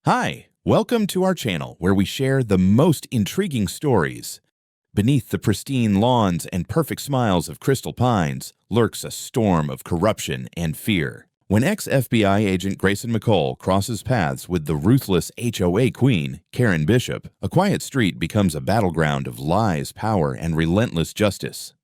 Hi, welcome to our channel where we share the most intriguing stories. Beneath the pristine lawns and perfect smiles of Crystal Pines lurks a storm of corruption and fear. When ex-FBI agent Grayson McCall crosses paths with the ruthless HOA queen, Karen Bishop, a quiet street becomes a battleground of lies, power, and relentless justice.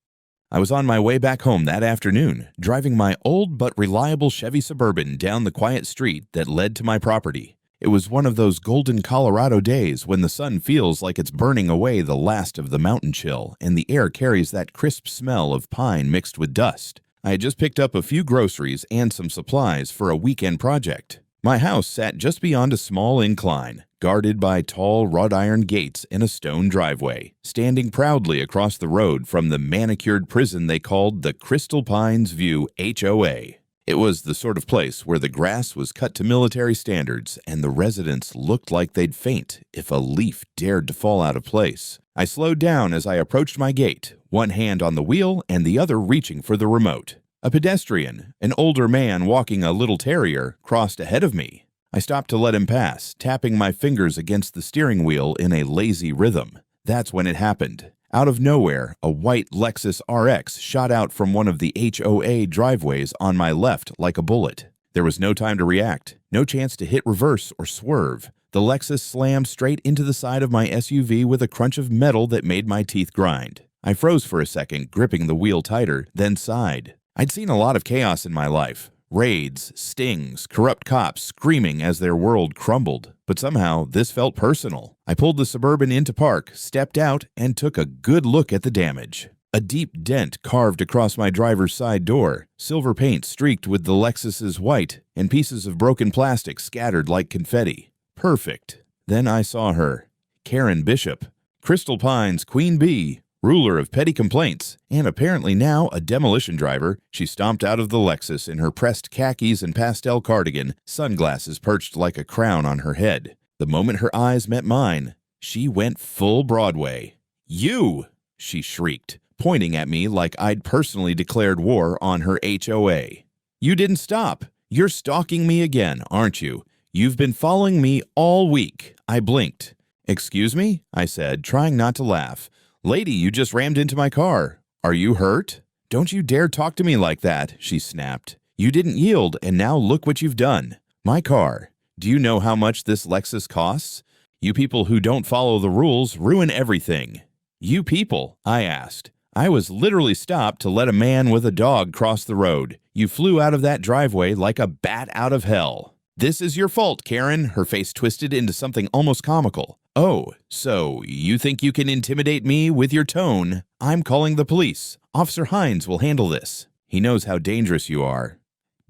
I was on my way back home that afternoon, driving my old but reliable Chevy Suburban down the quiet street that led to my property. It was one of those golden Colorado days when the sun feels like it's burning away the last of the mountain chill and the air carries that crisp smell of pine mixed with dust. I had just picked up a few groceries and some supplies for a weekend project. My house sat just beyond a small incline, guarded by tall wrought iron gates and a stone driveway, standing proudly across the road from the manicured prison they called the Crystal Pines View HOA. It was the sort of place where the grass was cut to military standards and the residents looked like they'd faint if a leaf dared to fall out of place. I slowed down as I approached my gate, one hand on the wheel and the other reaching for the remote. A pedestrian, an older man walking a little terrier, crossed ahead of me. I stopped to let him pass, tapping my fingers against the steering wheel in a lazy rhythm. That's when it happened. Out of nowhere, a white Lexus RX shot out from one of the HOA driveways on my left like a bullet. There was no time to react, no chance to hit reverse or swerve. The Lexus slammed straight into the side of my SUV with a crunch of metal that made my teeth grind. I froze for a second, gripping the wheel tighter, then sighed. I'd seen a lot of chaos in my life. Raids, stings, corrupt cops screaming as their world crumbled. But somehow, this felt personal. I pulled the Suburban into park, stepped out, and took a good look at the damage. A deep dent carved across my driver's side door, silver paint streaked with the Lexus's white, and pieces of broken plastic scattered like confetti. Perfect. Then I saw her. Karen Bishop, Crystal Pines Queen Bee, ruler of petty complaints, and apparently now a demolition driver. She stomped out of the Lexus in her pressed khakis and pastel cardigan, sunglasses perched like a crown on her head. The moment her eyes met mine, she went full Broadway. "You!" she shrieked, pointing at me like I'd personally declared war on her HOA. "You didn't stop. You're stalking me again, aren't you? You've been following me all week." I blinked. "Excuse me?" I said, trying not to laugh. "Lady, you just rammed into my car. Are you hurt?" "Don't you dare talk to me like that," she snapped. "You didn't yield, and now look what you've done. My car. Do you know how much this Lexus costs? You people who don't follow the rules ruin everything." "You people?" I asked. "I was literally stopped to let a man with a dog cross the road. You flew out of that driveway like a bat out of hell." "This is your fault, Karen," her face twisted into something almost comical. "Oh, so you think you can intimidate me with your tone? I'm calling the police. Officer Hines will handle this. He knows how dangerous you are."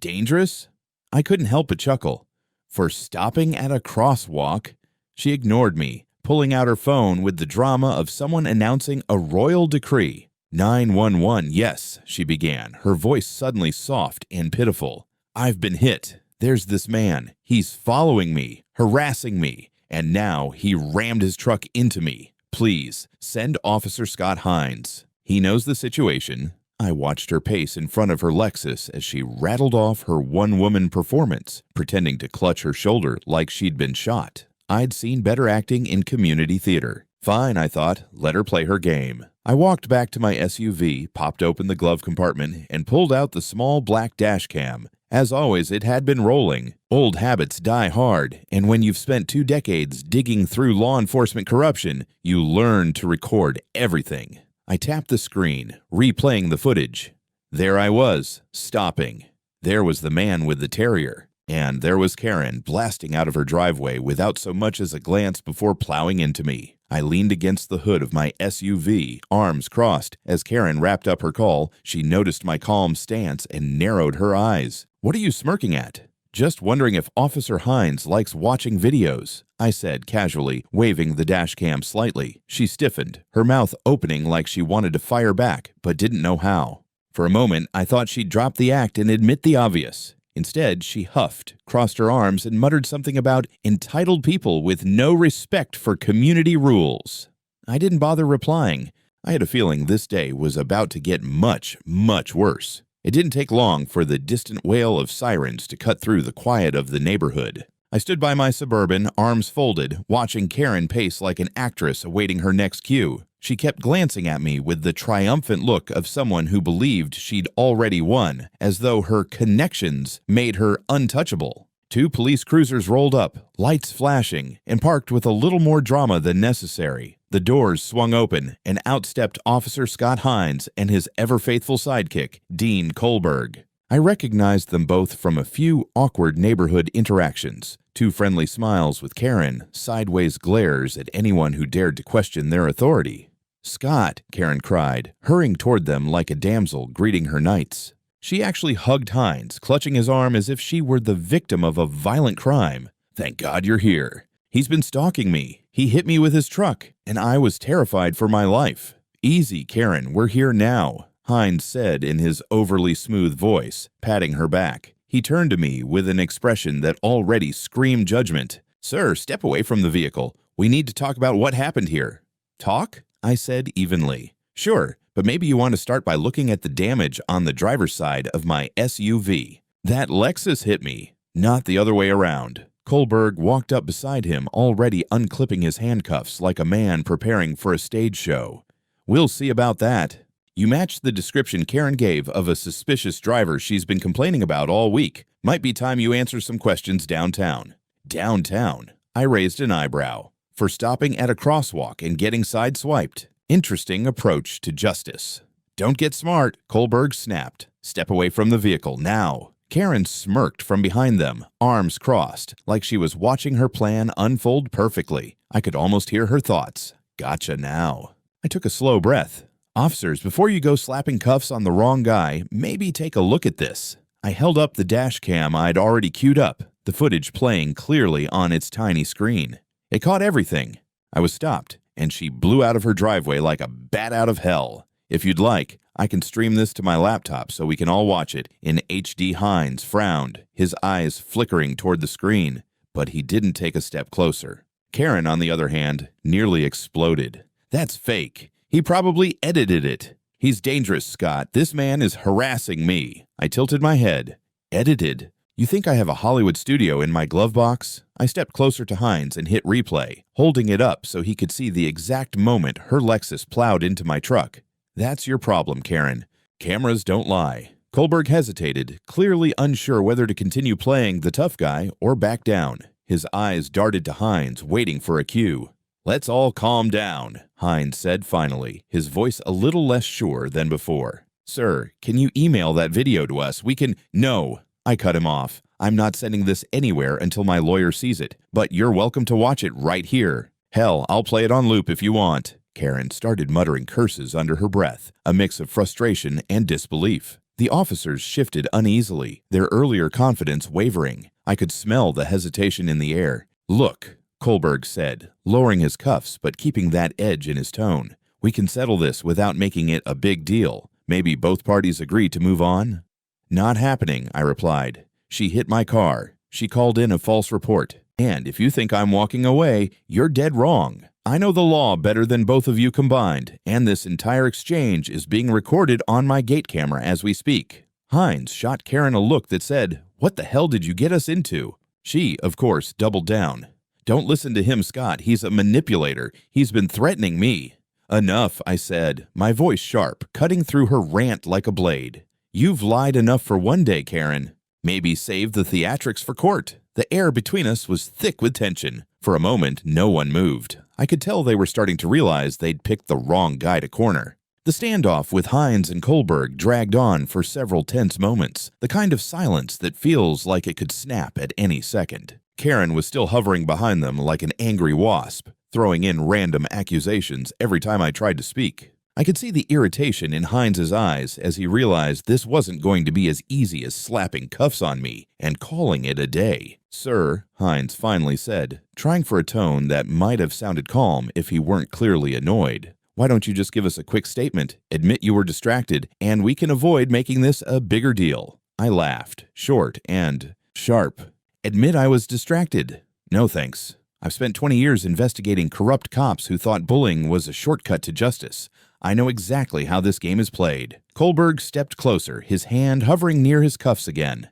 "Dangerous?" I couldn't help but chuckle. "For stopping at a crosswalk?" She ignored me, pulling out her phone with the drama of someone announcing a royal decree. "911, yes," she began, her voice suddenly soft and pitiful. "I've been hit. There's this man. He's following me, harassing me. And now he rammed his truck into me. Please, send Officer Scott Hines. He knows the situation." I watched her pace in front of her Lexus as she rattled off her one-woman performance, pretending to clutch her shoulder like she'd been shot. I'd seen better acting in community theater. Fine, I thought, let her play her game. I walked back to my SUV, popped open the glove compartment, and pulled out the small black dash cam. As always, it had been rolling. Old habits die hard, and when you've spent 2 decades digging through law enforcement corruption, you learn to record everything. I tapped the screen, replaying the footage. There I was, stopping. There was the man with the terrier, and there was Karen blasting out of her driveway without so much as a glance before plowing into me. I leaned against the hood of my SUV, arms crossed. As Karen wrapped up her call, she noticed my calm stance and narrowed her eyes. "What are you smirking at?" "Just wondering if Officer Hines likes watching videos," I said casually, waving the dash cam slightly. She stiffened, her mouth opening like she wanted to fire back, but didn't know how. For a moment, I thought she'd drop the act and admit the obvious. Instead, she huffed, crossed her arms, and muttered something about entitled people with no respect for community rules. I didn't bother replying. I had a feeling this day was about to get much, much worse. It didn't take long for the distant wail of sirens to cut through the quiet of the neighborhood. I stood by my Suburban, arms folded, watching Karen pace like an actress awaiting her next cue. She kept glancing at me with the triumphant look of someone who believed she'd already won, as though her connections made her untouchable. 2 police cruisers rolled up, lights flashing, and parked with a little more drama than necessary. The doors swung open, and out stepped Officer Scott Hines and his ever-faithful sidekick, Dean Kohlberg. I recognized them both from a few awkward neighborhood interactions. 2 friendly smiles with Karen, sideways glares at anyone who dared to question their authority. "Scott," Karen cried, hurrying toward them like a damsel greeting her knights. She actually hugged Hines, clutching his arm as if she were the victim of a violent crime. "Thank God you're here. He's been stalking me. He hit me with his truck, and I was terrified for my life." "Easy, Karen, we're here now," Hines said in his overly smooth voice, patting her back. He turned to me with an expression that already screamed judgment. "Sir, step away from the vehicle. We need to talk about what happened here." "Talk?" I said evenly. "Sure, but maybe you want to start by looking at the damage on the driver's side of my SUV. That Lexus hit me, not the other way around." Kohlberg walked up beside him, already unclipping his handcuffs like a man preparing for a stage show. "We'll see about that. You matched the description Karen gave of a suspicious driver she's been complaining about all week. Might be time you answer some questions downtown." "Downtown?" I raised an eyebrow. "For stopping at a crosswalk and getting sideswiped. Interesting approach to justice." "Don't get smart," Kohlberg snapped. "Step away from the vehicle, now." Karen smirked from behind them, arms crossed, like she was watching her plan unfold perfectly. I could almost hear her thoughts. "Gotcha now." I took a slow breath. "Officers, before you go slapping cuffs on the wrong guy, maybe take a look at this." I held up the dash cam I'd already queued up, the footage playing clearly on its tiny screen. It caught everything. I was stopped, and she blew out of her driveway like a bat out of hell. "If you'd like, I can stream this to my laptop so we can all watch it in HD." Hines frowned, his eyes flickering toward the screen, but he didn't take a step closer. Karen, on the other hand, nearly exploded. "That's fake. He probably edited it." "He's dangerous, Scott. This man is harassing me." I tilted my head. "Edited? You think I have a Hollywood studio in my glove box?" I stepped closer to Hines and hit replay, holding it up so he could see the exact moment her Lexus plowed into my truck. "That's your problem, Karen. Cameras don't lie." Kohlberg hesitated, clearly unsure whether to continue playing the tough guy or back down. His eyes darted to Hines, waiting for a cue. "Let's all calm down," Hines said finally, his voice a little less sure than before. "Sir, can you email that video to us? We can—" "No," I cut him off. "I'm not sending this anywhere until my lawyer sees it, but you're welcome to watch it right here. Hell, I'll play it on loop if you want." Karen started muttering curses under her breath, a mix of frustration and disbelief. The officers shifted uneasily, their earlier confidence wavering. I could smell the hesitation in the air. "Look," Kohlberg said, lowering his cuffs but keeping that edge in his tone. "We can settle this without making it a big deal. Maybe both parties agree to move on?" "Not happening," I replied. "She hit my car. She called in a false report. And if you think I'm walking away, you're dead wrong. I know the law better than both of you combined, and this entire exchange is being recorded on my gate camera as we speak." Hines shot Karen a look that said, "What the hell did you get us into?" She, of course, doubled down. "Don't listen to him, Scott. He's a manipulator. He's been threatening me." "Enough," I said, my voice sharp, cutting through her rant like a blade. "You've lied enough for one day, Karen. Maybe save the theatrics for court." The air between us was thick with tension. For a moment, no one moved. I could tell they were starting to realize they'd picked the wrong guy to corner. The standoff with Hines and Kohlberg dragged on for several tense moments, the kind of silence that feels like it could snap at any second. Karen was still hovering behind them like an angry wasp, throwing in random accusations every time I tried to speak. I could see the irritation in Hines's eyes as he realized this wasn't going to be as easy as slapping cuffs on me and calling it a day. "Sir," Hines finally said, trying for a tone that might have sounded calm if he weren't clearly annoyed. "Why don't you just give us a quick statement, admit you were distracted, and we can avoid making this a bigger deal?" I laughed, short and sharp. "Admit I was distracted? No thanks. I've spent 20 years investigating corrupt cops who thought bullying was a shortcut to justice. I know exactly how this game is played." Kohlberg stepped closer, his hand hovering near his cuffs again.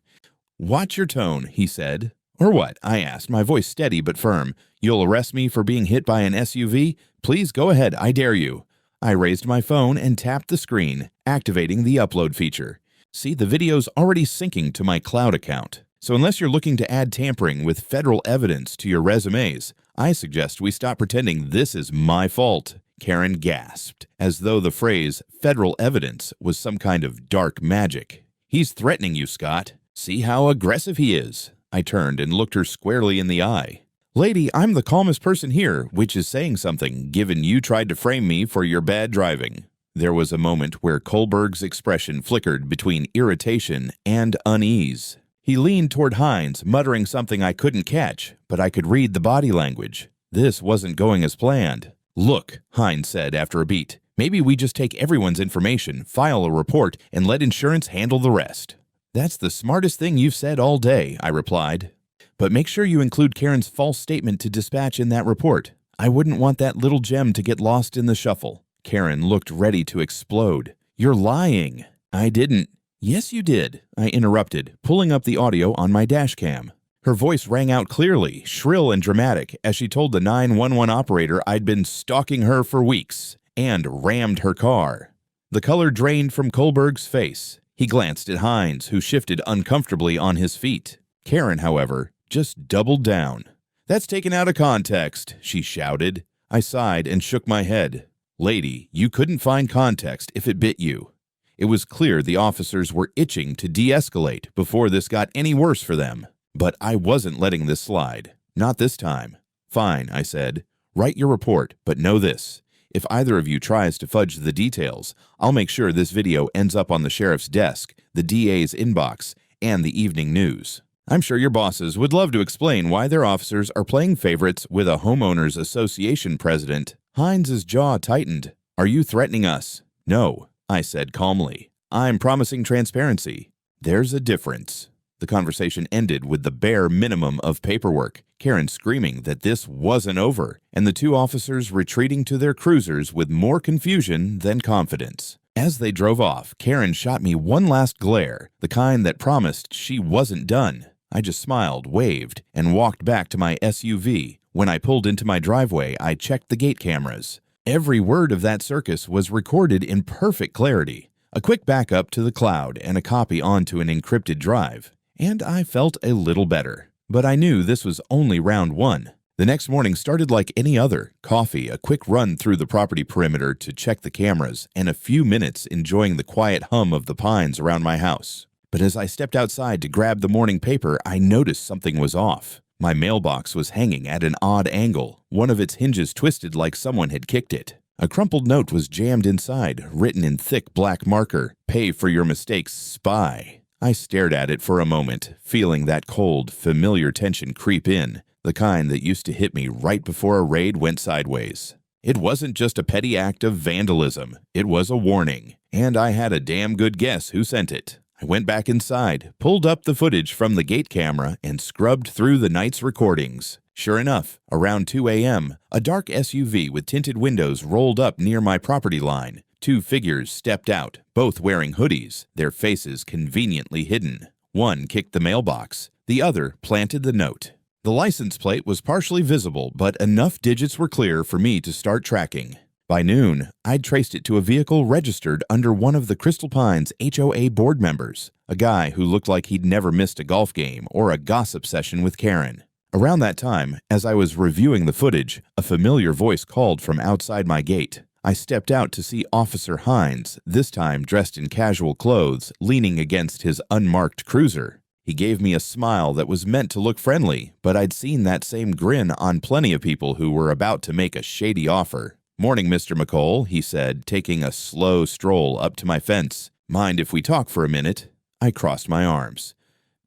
"Watch your tone," he said. Or what? I asked, my voice steady but firm. You'll arrest me for being hit by an SUV? Please go ahead, I dare you. I raised my phone and tapped the screen, activating the upload feature. See, the video's already syncing to my cloud account. So unless you're looking to add tampering with federal evidence to your resumes, I suggest we stop pretending this is my fault. Karen gasped, as though the phrase federal evidence was some kind of dark magic. He's threatening you, Scott. See how aggressive he is. I turned and looked her squarely in the eye. Lady, I'm the calmest person here, which is saying something, given you tried to frame me for your bad driving. There was a moment where Kohlberg's expression flickered between irritation and unease. He leaned toward Hines, muttering something I couldn't catch, but I could read the body language. This wasn't going as planned. Look, Hines said after a beat, maybe we just take everyone's information, file a report, and let insurance handle the rest. That's the smartest thing you've said all day, I replied. But make sure you include Karen's false statement to dispatch in that report. I wouldn't want that little gem to get lost in the shuffle. Karen looked ready to explode. You're lying. I didn't. Yes, you did, I interrupted, pulling up the audio on my dash cam. Her voice rang out clearly, shrill and dramatic, as she told the 911 operator I'd been stalking her for weeks and rammed her car. The color drained from Kohlberg's face. He glanced at Hines, who shifted uncomfortably on his feet. Karen, however, just doubled down. That's taken out of context, she shouted. I sighed and shook my head. Lady, you couldn't find context if it bit you. It was clear the officers were itching to de-escalate before this got any worse for them. But I wasn't letting this slide. Not this time. Fine, I said. Write your report, but know this. If either of you tries to fudge the details, I'll make sure this video ends up on the sheriff's desk, the DA's inbox, and the evening news. I'm sure your bosses would love to explain why their officers are playing favorites with a homeowners association president. Hines' jaw tightened. Are you threatening us? No, I said calmly. I'm promising transparency. There's a difference. The conversation ended with the bare minimum of paperwork, Karen screaming that this wasn't over, and the two officers retreating to their cruisers with more confusion than confidence. As they drove off, Karen shot me one last glare, the kind that promised she wasn't done. I just smiled, waved, and walked back to my SUV. When I pulled into my driveway, I checked the gate cameras. Every word of that circus was recorded in perfect clarity. A quick backup to the cloud and a copy onto an encrypted drive. And I felt a little better. But I knew this was only round one. The next morning started like any other. Coffee, a quick run through the property perimeter to check the cameras, and a few minutes enjoying the quiet hum of the pines around my house. But as I stepped outside to grab the morning paper, I noticed something was off. My mailbox was hanging at an odd angle, one of its hinges twisted like someone had kicked it. A crumpled note was jammed inside, written in thick black marker, "Pay for your mistakes, spy." I stared at it for a moment, feeling that cold, familiar tension creep in, the kind that used to hit me right before a raid went sideways. It wasn't just a petty act of vandalism, it was a warning, and I had a damn good guess who sent it. I went back inside, pulled up the footage from the gate camera, and scrubbed through the night's recordings. Sure enough, around 2 a.m., a dark SUV with tinted windows rolled up near my property line. Two figures stepped out, both wearing hoodies, their faces conveniently hidden. One kicked the mailbox, the other planted the note. The license plate was partially visible, but enough digits were clear for me to start tracking. By noon, I'd traced it to a vehicle registered under one of the Crystal Pines HOA board members, a guy who looked like he'd never missed a golf game or a gossip session with Karen. Around that time, as I was reviewing the footage, a familiar voice called from outside my gate. I stepped out to see Officer Hines, this time dressed in casual clothes, leaning against his unmarked cruiser. He gave me a smile that was meant to look friendly, but I'd seen that same grin on plenty of people who were about to make a shady offer. "Morning, Mr. McCall," he said, taking a slow stroll up to my fence. "Mind if we talk for a minute?" I crossed my arms.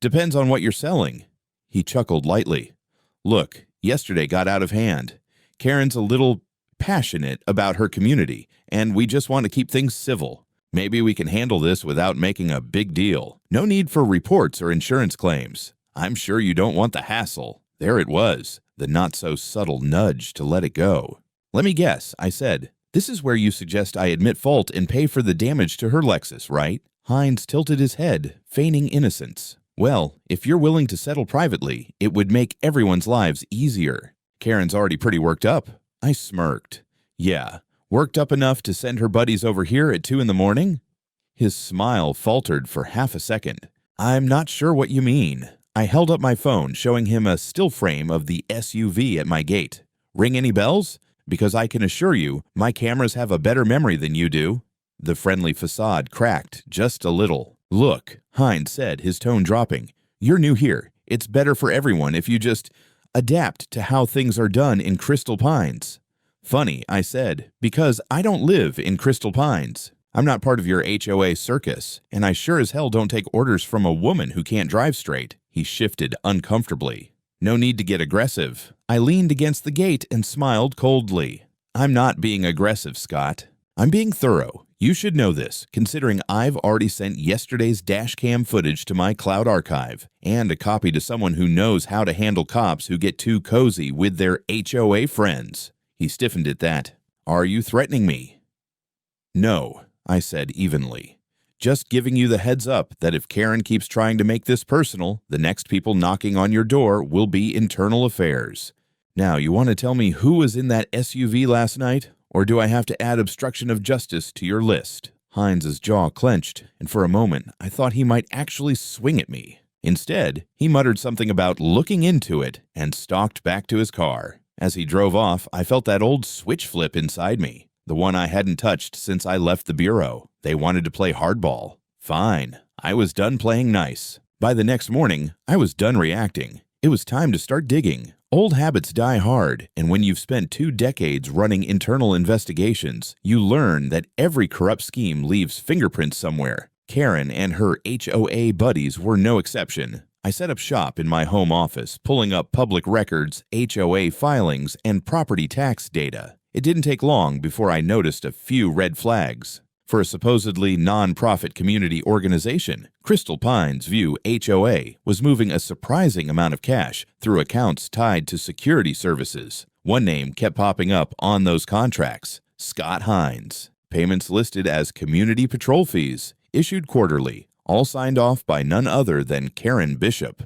"Depends on what you're selling." He chuckled lightly. "Look, yesterday got out of hand. Karen's a little passionate about her community, and we just want to keep things civil. Maybe we can handle this without making a big deal. No need for reports or insurance claims. I'm sure you don't want the hassle." There it was, the not-so-subtle nudge to let it go. "Let me guess," I said. "This is where you suggest I admit fault and pay for the damage to her Lexus, right?" Hines tilted his head, feigning innocence. Well, if you're willing to settle privately, it would make everyone's lives easier. Karen's already pretty worked up. I smirked. Yeah, worked up enough to send her buddies over here at 2 in the morning? His smile faltered for half a second. I'm not sure what you mean. I held up my phone, showing him a still frame of the SUV at my gate. Ring any bells? Because I can assure you, my cameras have a better memory than you do. The friendly facade cracked just a little. Look, Hines said, his tone dropping. You're new here. It's better for everyone if you just adapt to how things are done in Crystal Pines. Funny, I said, because I don't live in Crystal Pines. I'm not part of your HOA circus, and I sure as hell don't take orders from a woman who can't drive straight. He shifted uncomfortably. No need to get aggressive. I leaned against the gate and smiled coldly. I'm not being aggressive, Scott. I'm being thorough. You should know this, considering I've already sent yesterday's dashcam footage to my cloud archive, and a copy to someone who knows how to handle cops who get too cozy with their HOA friends. He stiffened at that. Are you threatening me? No, I said evenly. Just giving you the heads up that if Karen keeps trying to make this personal, the next people knocking on your door will be internal affairs. Now, you want to tell me who was in that SUV last night? Or do I have to add obstruction of justice to your list? Hines's jaw clenched, and for a moment I thought he might actually swing at me. Instead, he muttered something about looking into it and stalked back to his car. As he drove off, I felt that old switch flip inside me, the one I hadn't touched since I left the bureau. They wanted to play hardball. Fine. I was done playing nice. By the next morning, I was done reacting. It was time to start digging. Old habits die hard, and when you've spent 2 decades running internal investigations, you learn that every corrupt scheme leaves fingerprints somewhere. Karen and her HOA buddies were no exception. I set up shop in my home office, pulling up public records, HOA filings, and property tax data. It didn't take long before I noticed a few red flags. For a supposedly non-profit community organization, Crystal Pines View HOA was moving a surprising amount of cash through accounts tied to security services. One name kept popping up on those contracts, Scott Hines. Payments listed as community patrol fees, issued quarterly, all signed off by none other than Karen Bishop.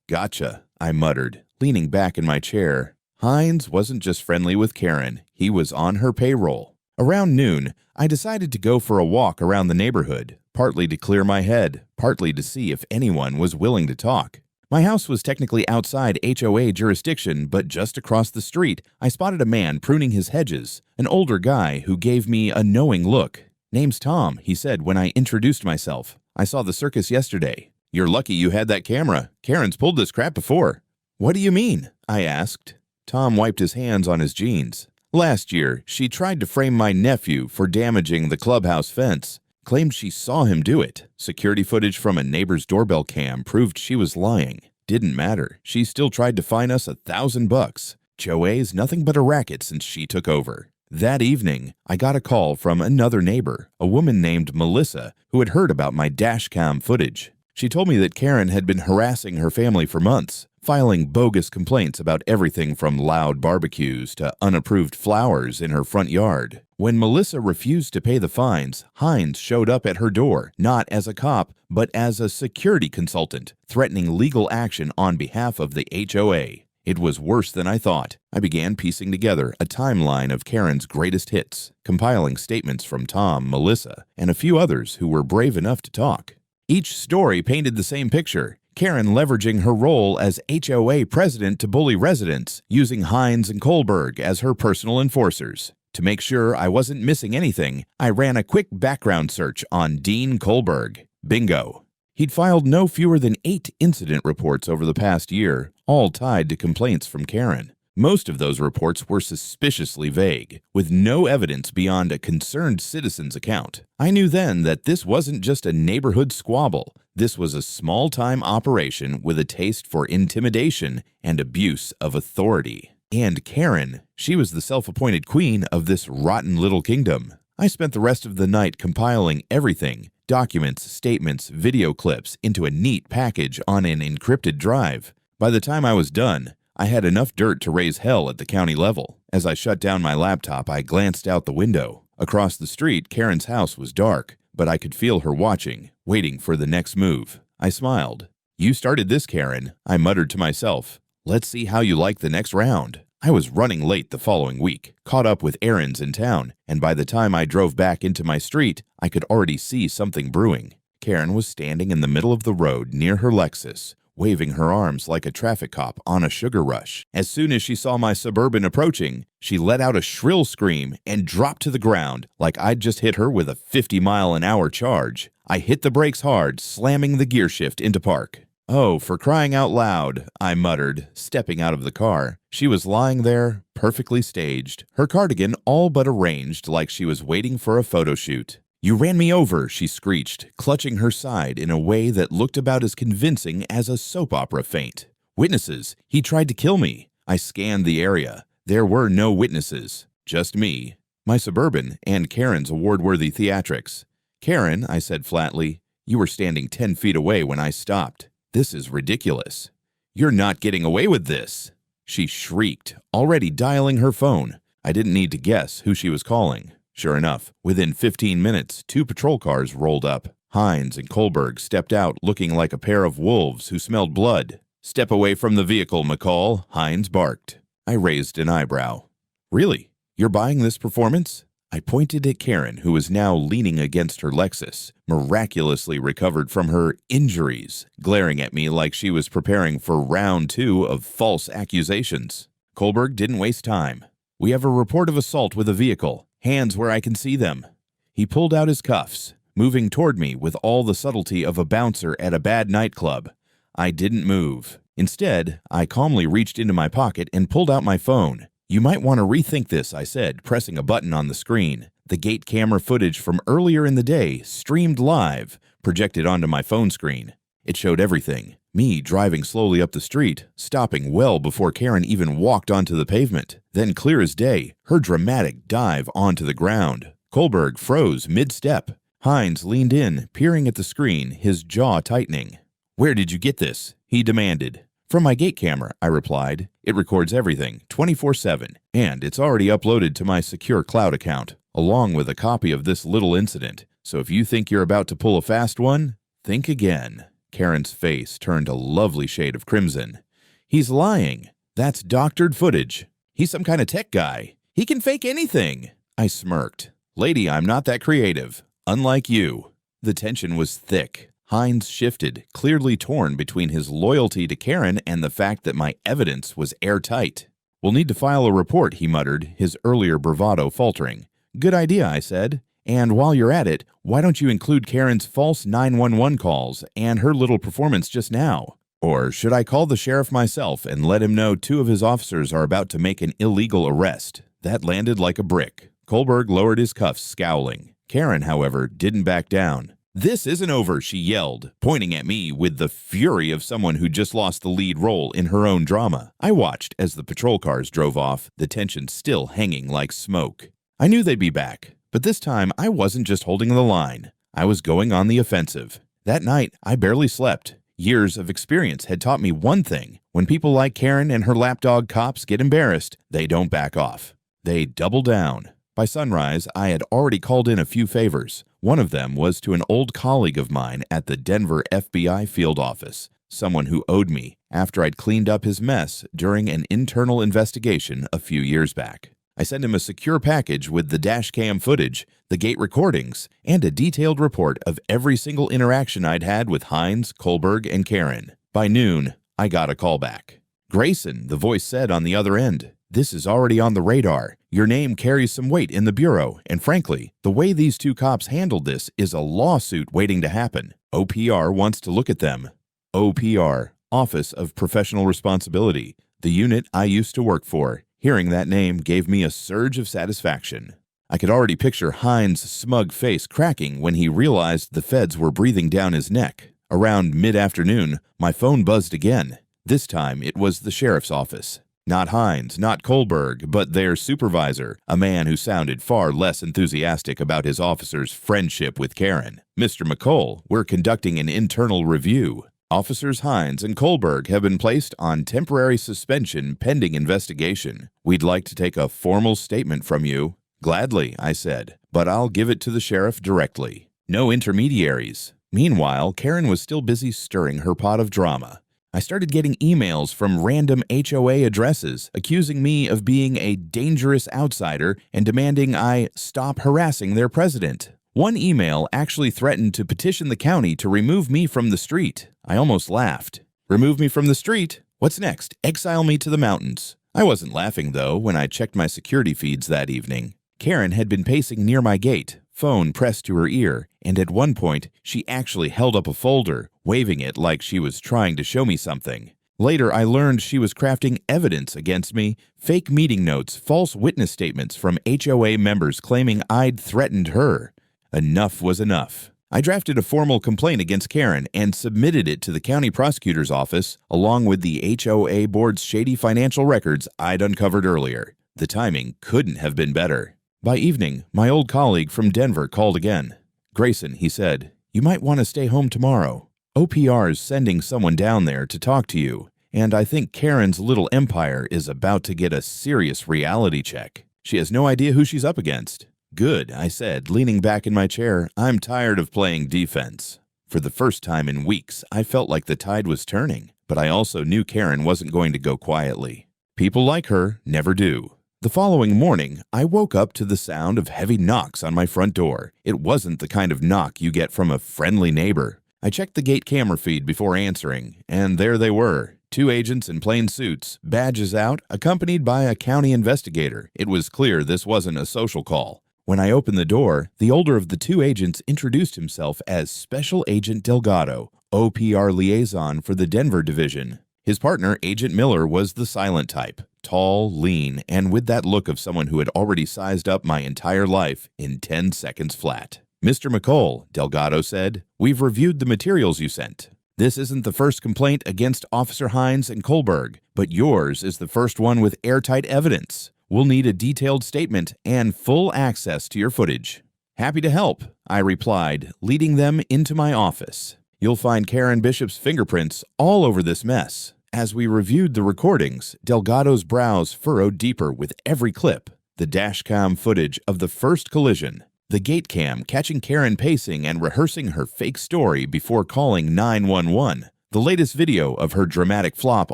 Gotcha, I muttered, leaning back in my chair. Hines wasn't just friendly with Karen, he was on her payroll. Around noon, I decided to go for a walk around the neighborhood, partly to clear my head, partly to see if anyone was willing to talk. My house was technically outside HOA jurisdiction, but just across the street, I spotted a man pruning his hedges, an older guy who gave me a knowing look. Name's Tom, he said when I introduced myself. I saw the circus yesterday. You're lucky you had that camera. Karen's pulled this crap before. What do you mean? I asked. Tom wiped his hands on his jeans. Last year, she tried to frame my nephew for damaging the clubhouse fence. Claimed she saw him do it. Security footage from a neighbor's doorbell cam proved she was lying. Didn't matter. She still tried to fine us $1,000. HOA's nothing but a racket since she took over. That evening, I got a call from another neighbor, a woman named Melissa, who had heard about my dashcam footage. She told me that Karen had been harassing her family for months, filing bogus complaints about everything from loud barbecues to unapproved flowers in her front yard. When Melissa refused to pay the fines, Hines showed up at her door, not as a cop, but as a security consultant, threatening legal action on behalf of the HOA. It was worse than I thought. I began piecing together a timeline of Karen's greatest hits, compiling statements from Tom, Melissa, and a few others who were brave enough to talk. Each story painted the same picture. Karen leveraging her role as HOA president to bully residents, using Hines and Kohlberg as her personal enforcers. To make sure I wasn't missing anything, I ran a quick background search on Dean Kohlberg. Bingo. He'd filed no fewer than 8 incident reports over the past year, all tied to complaints from Karen. Most of those reports were suspiciously vague, with no evidence beyond a concerned citizen's account. I knew then that this wasn't just a neighborhood squabble. This was a small-time operation with a taste for intimidation and abuse of authority. And Karen, she was the self-appointed queen of this rotten little kingdom. I spent the rest of the night compiling everything, documents, statements, video clips, into a neat package on an encrypted drive. By the time I was done, I had enough dirt to raise hell at the county level. As I shut down my laptop, I glanced out the window. Across the street, Karen's house was dark, but I could feel her watching, waiting for the next move. I smiled. "You started this, Karen," I muttered to myself. "Let's see how you like the next round." I was running late the following week, caught up with errands in town, and by the time I drove back into my street, I could already see something brewing. Karen was standing in the middle of the road near her Lexus, waving her arms like a traffic cop on a sugar rush. As soon as she saw my Suburban approaching, she let out a shrill scream and dropped to the ground like I'd just hit her with a 50-mile-an-hour charge. I hit the brakes hard, slamming the gear shift into park. "Oh, for crying out loud," I muttered, stepping out of the car. She was lying there, perfectly staged, her cardigan all but arranged like she was waiting for a photo shoot. "You ran me over," she screeched, clutching her side in a way that looked about as convincing as a soap opera feint. "Witnesses! He tried to kill me." I scanned the area. There were no witnesses, just me, my Suburban, and Karen's award-worthy theatrics. "Karen," I said flatly, "you were standing 10 feet away when I stopped. This is ridiculous." "You're not getting away with this," she shrieked, already dialing her phone. I didn't need to guess who she was calling. Sure enough, within 15 minutes, 2 patrol cars rolled up. Hines and Kohlberg stepped out looking like a pair of wolves who smelled blood. "Step away from the vehicle, McCall," Hines barked. I raised an eyebrow. "Really? You're buying this performance?" I pointed at Karen, who was now leaning against her Lexus, miraculously recovered from her injuries, glaring at me like she was preparing for round 2 of false accusations. Kohlberg didn't waste time. "We have a report of assault with a vehicle. Hands where I can see them." He pulled out his cuffs, moving toward me with all the subtlety of a bouncer at a bad nightclub. I didn't move. Instead, I calmly reached into my pocket and pulled out my phone. "You might want to rethink this," I said, pressing a button on the screen. The gate camera footage from earlier in the day, streamed live, projected onto my phone screen. It showed everything. Me driving slowly up the street, stopping well before Karen even walked onto the pavement. Then, clear as day, her dramatic dive onto the ground. Kohlberg froze mid-step. Hines leaned in, peering at the screen, his jaw tightening. "Where did you get this?" he demanded. "From my gate camera," I replied. "It records everything, 24/7, and it's already uploaded to my secure cloud account, along with a copy of this little incident. So if you think you're about to pull a fast one, think again." Karen's face turned a lovely shade of crimson. "He's lying. That's doctored footage. He's some kind of tech guy. He can fake anything." I smirked. "Lady, I'm not that creative. Unlike you." The tension was thick. Hines shifted, clearly torn between his loyalty to Karen and the fact that my evidence was airtight. "We'll need to file a report," he muttered, his earlier bravado faltering. "Good idea," I said. "And while you're at it, why don't you include Karen's false 911 calls and her little performance just now? Or should I call the sheriff myself and let him know 2 of his officers are about to make an illegal arrest?" That landed like a brick. Kohlberg lowered his cuffs, scowling. Karen, however, didn't back down. "This isn't over," she yelled, pointing at me with the fury of someone who just lost the lead role in her own drama. I watched as the patrol cars drove off, the tension still hanging like smoke. I knew they'd be back, but this time I wasn't just holding the line. I was going on the offensive. That night, I barely slept. Years of experience had taught me one thing. When people like Karen and her lapdog cops get embarrassed, they don't back off. They double down. By sunrise, I had already called in a few favors. One of them was to an old colleague of mine at the Denver FBI field office, someone who owed me after I'd cleaned up his mess during an internal investigation a few years back. I sent him a secure package with the dash cam footage, the gate recordings, and a detailed report of every single interaction I'd had with Hines, Kohlberg, and Karen. By noon, I got a call back. "Grayson," the voice said on the other end. "This is already on the radar. Your name carries some weight in the Bureau, and frankly, the way these 2 cops handled this is a lawsuit waiting to happen. OPR wants to look at them." OPR, Office of Professional Responsibility, the unit I used to work for. Hearing that name gave me a surge of satisfaction. I could already picture Hines' smug face cracking when he realized the feds were breathing down his neck. Around mid-afternoon, my phone buzzed again. This time, it was the sheriff's office. Not Hines, not Kohlberg, but their supervisor, a man who sounded far less enthusiastic about his officer's friendship with Karen. "Mr. McCall, we're conducting an internal review. Officers Hines and Kohlberg have been placed on temporary suspension pending investigation. We'd like to take a formal statement from you." "Gladly," I said, "but I'll give it to the sheriff directly. No intermediaries. Meanwhile, Karen was still busy stirring her pot of drama. I started getting emails from random HOA addresses accusing me of being a dangerous outsider and demanding I stop harassing their president. One email actually threatened to petition the county to remove me from the street. I almost laughed. Remove me from the street? What's next? Exile me to the mountains. I wasn't laughing, though, when I checked my security feeds that evening. Karen had been pacing near my gate, phone pressed to her ear, and at one point, she actually held up a folder, waving it like she was trying to show me something. Later, I learned she was crafting evidence against me, fake meeting notes, false witness statements from HOA members claiming I'd threatened her. Enough was enough. I drafted a formal complaint against Karen and submitted it to the county prosecutor's office, along with the HOA board's shady financial records I'd uncovered earlier. The timing couldn't have been better. By evening, my old colleague from Denver called again. "Grayson," he said, "you might want to stay home tomorrow. OPR's sending someone down there to talk to you, and I think Karen's little empire is about to get a serious reality check. She has no idea who she's up against." "Good," I said, leaning back in my chair. "I'm tired of playing defense." For the first time in weeks, I felt like the tide was turning, but I also knew Karen wasn't going to go quietly. People like her never do. The following morning, I woke up to the sound of heavy knocks on my front door. It wasn't the kind of knock you get from a friendly neighbor. I checked the gate camera feed before answering, and there they were. 2 agents in plain suits, badges out, accompanied by a county investigator. It was clear this wasn't a social call. When I opened the door, the older of the 2 agents introduced himself as Special Agent Delgado, OPR liaison for the Denver division. His partner, Agent Miller, was the silent type, tall, lean, and with that look of someone who had already sized up my entire life in 10 seconds flat. "Mr. McCall," Delgado said, "we've reviewed the materials you sent. This isn't the first complaint against Officer Hines and Kohlberg, but yours is the first one with airtight evidence. We'll need a detailed statement and full access to your footage." "Happy to help," I replied, leading them into my office. "You'll find Karen Bishop's fingerprints all over this mess." As we reviewed the recordings, Delgado's brows furrowed deeper with every clip. The dashcam footage of the first collision, the gate cam catching Karen pacing and rehearsing her fake story before calling 911, the latest video of her dramatic flop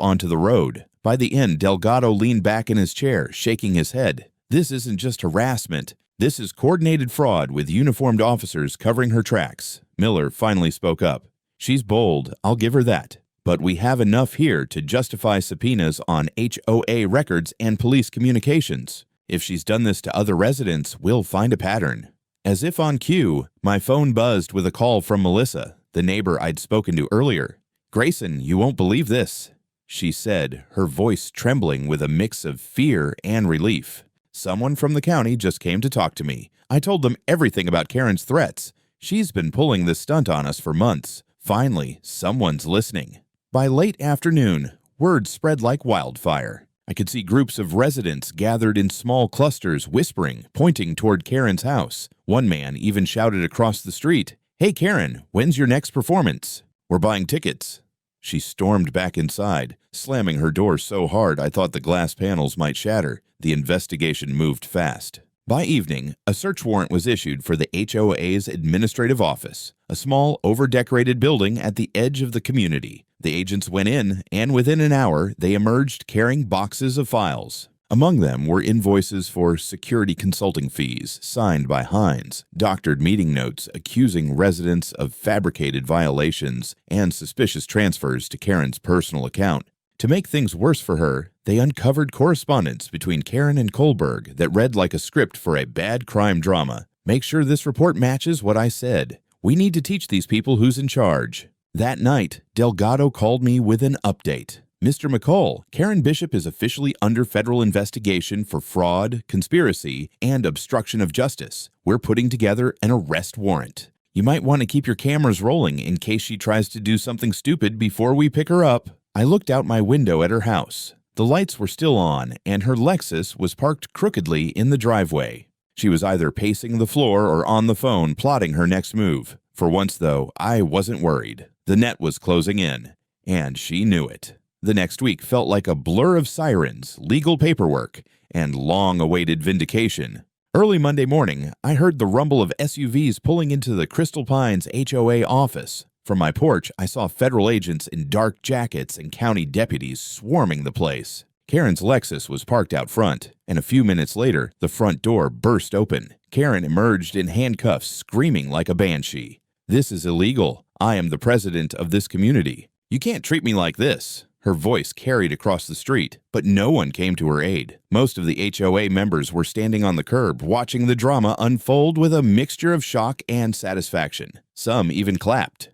onto the road. By the end, Delgado leaned back in his chair, shaking his head. "This isn't just harassment. This is coordinated fraud with uniformed officers covering her tracks." Miller finally spoke up. "She's bold, I'll give her that. But we have enough here to justify subpoenas on HOA records and police communications. If she's done this to other residents, we'll find a pattern." As if on cue, my phone buzzed with a call from Melissa, the neighbor I'd spoken to earlier. "Grayson, you won't believe this," she said, her voice trembling with a mix of fear and relief. "Someone from the county just came to talk to me. I told them everything about Karen's threats. She's been pulling this stunt on us for months. Finally, someone's listening." By late afternoon, word spread like wildfire. I could see groups of residents gathered in small clusters whispering, pointing toward Karen's house. One man even shouted across the street, "Hey Karen, when's your next performance?" "We're buying tickets." She stormed back inside, slamming her door so hard I thought the glass panels might shatter. The investigation moved fast. By evening, a search warrant was issued for the HOA's administrative office, a small, over-decorated building at the edge of the community. The agents went in, and within an hour, they emerged carrying boxes of files. Among them were invoices for security consulting fees signed by Hines, doctored meeting notes accusing residents of fabricated violations, and suspicious transfers to Karen's personal account. To make things worse for her, they uncovered correspondence between Karen and Kohlberg that read like a script for a bad crime drama. "Make sure this report matches what I said. We need to teach these people who's in charge." That night, Delgado called me with an update. "Mr. McCall, Karen Bishop is officially under federal investigation for fraud, conspiracy, and obstruction of justice. We're putting together an arrest warrant. You might want to keep your cameras rolling in case she tries to do something stupid before we pick her up." I looked out my window at her house. The lights were still on, and her Lexus was parked crookedly in the driveway. She was either pacing the floor or on the phone plotting her next move. For once, though, I wasn't worried. The net was closing in, and she knew it. The next week felt like a blur of sirens, legal paperwork, and long-awaited vindication. Early Monday morning, I heard the rumble of SUVs pulling into the Crystal Pines HOA office. From my porch, I saw federal agents in dark jackets and county deputies swarming the place. Karen's Lexus was parked out front, and a few minutes later, the front door burst open. Karen emerged in handcuffs, screaming like a banshee. "This is illegal. I am the president of this community. You can't treat me like this." Her voice carried across the street, but no one came to her aid. Most of the HOA members were standing on the curb, watching the drama unfold with a mixture of shock and satisfaction. Some even clapped.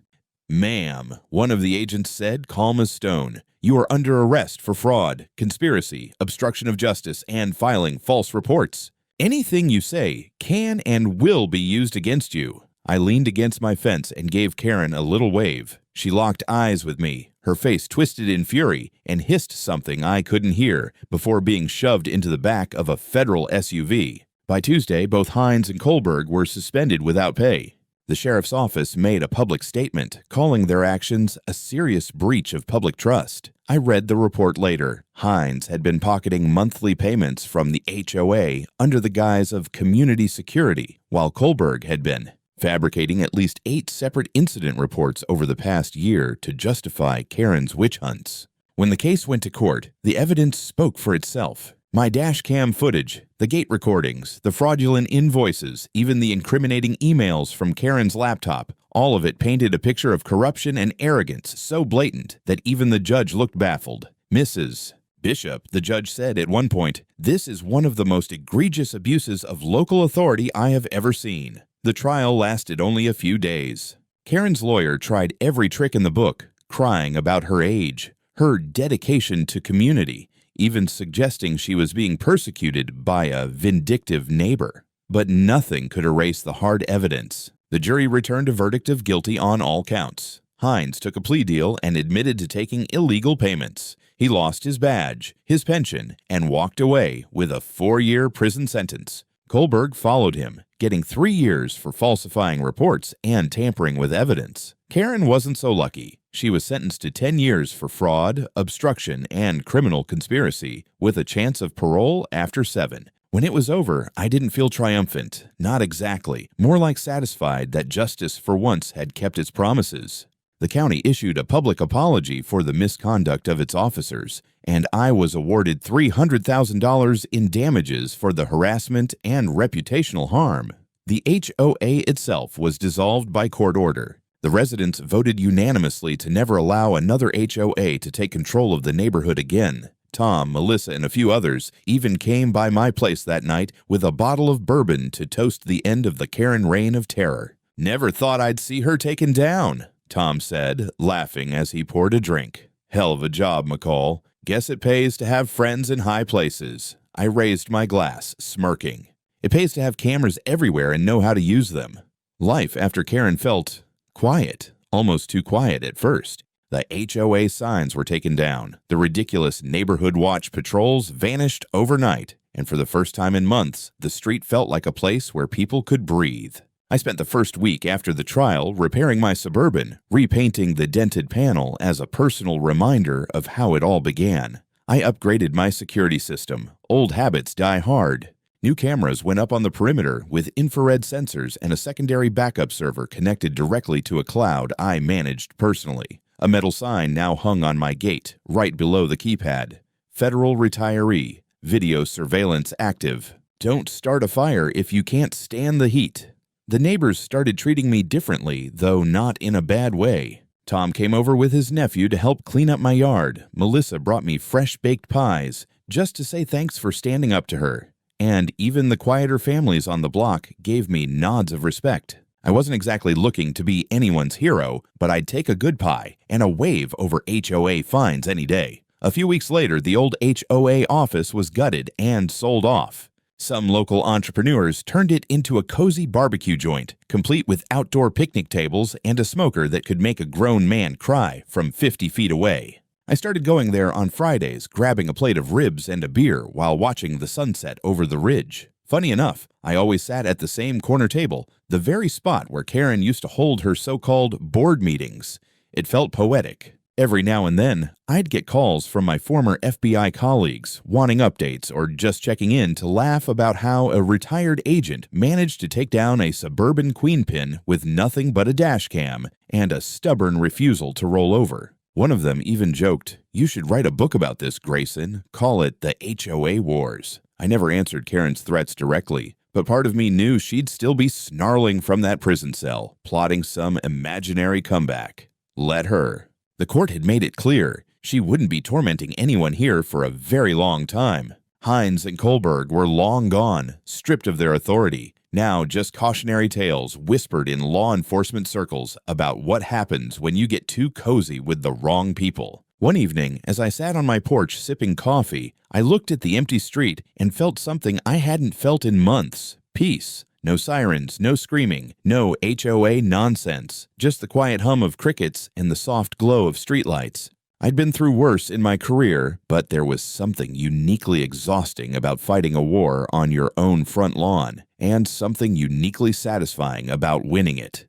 "Ma'am," one of the agents said, calm as stone, "you are under arrest for fraud, conspiracy, obstruction of justice, and filing false reports. Anything you say can and will be used against you." I leaned against my fence and gave Karen a little wave. She locked eyes with me, her face twisted in fury, and hissed something I couldn't hear before being shoved into the back of a federal SUV. By Tuesday, both Hines and Kohlberg were suspended without pay. The sheriff's office made a public statement, calling their actions a serious breach of public trust. I read the report later. Hines had been pocketing monthly payments from the HOA under the guise of community security, while Kohlberg had been fabricating at least 8 separate incident reports over the past year to justify Karen's witch hunts. When the case went to court, the evidence spoke for itself. My dash cam footage, the gate recordings, the fraudulent invoices, even the incriminating emails from Karen's laptop, all of it painted a picture of corruption and arrogance so blatant that even the judge looked baffled. "Mrs. Bishop," the judge said at one point, "this is one of the most egregious abuses of local authority I have ever seen." The trial lasted only a few days. Karen's lawyer tried every trick in the book, crying about her age, her dedication to community, even suggesting she was being persecuted by a vindictive neighbor. But nothing could erase the hard evidence. The jury returned a verdict of guilty on all counts. Hines took a plea deal and admitted to taking illegal payments. He lost his badge, his pension, and walked away with a 4-year prison sentence. Kohlberg followed him, getting 3 years for falsifying reports and tampering with evidence. Karen wasn't so lucky. She was sentenced to 10 years for fraud, obstruction, and criminal conspiracy, with a chance of parole after 7. When it was over, I didn't feel triumphant. Not exactly. More like satisfied that justice for once had kept its promises. The county issued a public apology for the misconduct of its officers, and I was awarded $300,000 in damages for the harassment and reputational harm. The HOA itself was dissolved by court order. The residents voted unanimously to never allow another HOA to take control of the neighborhood again. Tom, Melissa, and a few others even came by my place that night with a bottle of bourbon to toast the end of the Karen reign of terror. "Never thought I'd see her taken down," Tom said, laughing as he poured a drink. "Hell of a job, McCall. Guess it pays to have friends in high places." I raised my glass, smirking. It pays to have cameras everywhere and know how to use them. Life after Karen felt quiet, almost too quiet at first. The HOA signs were taken down. The ridiculous neighborhood watch patrols vanished overnight. And for the first time in months, the street felt like a place where people could breathe. I spent the first week after the trial repairing my Suburban, repainting the dented panel as a personal reminder of how it all began. I upgraded my security system. Old habits die hard. New cameras went up on the perimeter with infrared sensors and a secondary backup server connected directly to a cloud I managed personally. A metal sign now hung on my gate, right below the keypad. Federal retiree, video surveillance active. Don't start a fire if you can't stand the heat. The neighbors started treating me differently, though not in a bad way. Tom came over with his nephew to help clean up my yard. Melissa brought me fresh-baked pies, just to say thanks for standing up to her. And even the quieter families on the block gave me nods of respect. I wasn't exactly looking to be anyone's hero, but I'd take a good pie and a wave over HOA fines any day. A few weeks later, the old HOA office was gutted and sold off. Some local entrepreneurs turned it into a cozy barbecue joint, complete with outdoor picnic tables and a smoker that could make a grown man cry from 50 feet away. I started going there on Fridays, grabbing a plate of ribs and a beer while watching the sunset over the ridge. Funny enough, I always sat at the same corner table, the very spot where Karen used to hold her so-called board meetings. It felt poetic. Every now and then, I'd get calls from my former FBI colleagues wanting updates or just checking in to laugh about how a retired agent managed to take down a suburban queenpin with nothing but a dash cam and a stubborn refusal to roll over. One of them even joked, "You should write a book about this, Grayson. Call it the HOA Wars." I never answered Karen's threats directly, but part of me knew she'd still be snarling from that prison cell, plotting some imaginary comeback. Let her. The court had made it clear she wouldn't be tormenting anyone here for a very long time. Hines and Kohlberg were long gone, stripped of their authority. Now just cautionary tales whispered in law enforcement circles about what happens when you get too cozy with the wrong people. One evening, as I sat on my porch sipping coffee, I looked at the empty street and felt something I hadn't felt in months. Peace. No sirens, no screaming, no HOA nonsense, just the quiet hum of crickets and the soft glow of streetlights. I'd been through worse in my career, but there was something uniquely exhausting about fighting a war on your own front lawn, and something uniquely satisfying about winning it.